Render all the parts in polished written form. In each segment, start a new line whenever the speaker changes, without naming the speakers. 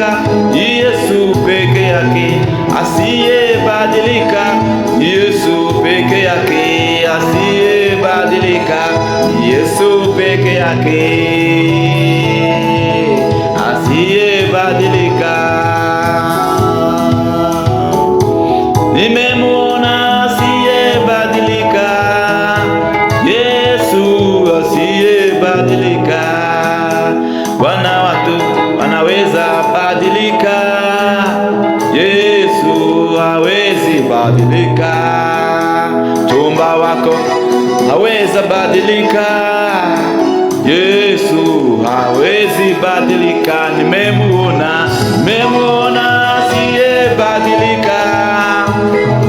asiyebadilika, Yesu peke yake, asiyebadilika, Yesu peke yake, asiyebadilika, Yesu peke yake, asiyebadilika. Nimemuona asiyebadilika, Yesu asiyebadilika. Wana watu wanaweza badilika, Yesu hawezi badilika. Chumba wako haweza badilika, Yesu hawezi badilika. Nimemuona asiyebadilika,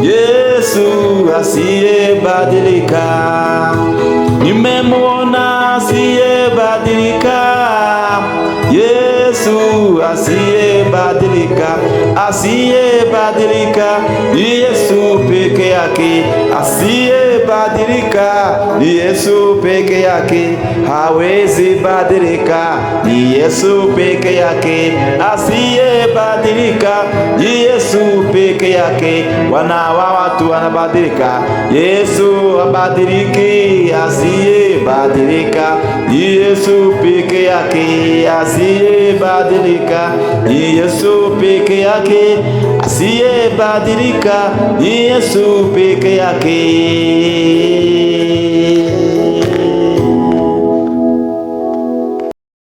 Yesu asiyebadilika. Nimemuona asiyebadilika, Yesu asiyebadilika, asiyebadilika, Yesu peke yake, asiyebadilika, Yesu peke yake, hawezi badilika, Yesu peke yake, asiyebadilika, Yesu peke yake. Wana wa watu wanabadilika, Yesu habadiliki, asiyebadilika, Yesu peke yake, asiyebadilika, Yesu peke yake, asiyebadilika, Yesu peke yake.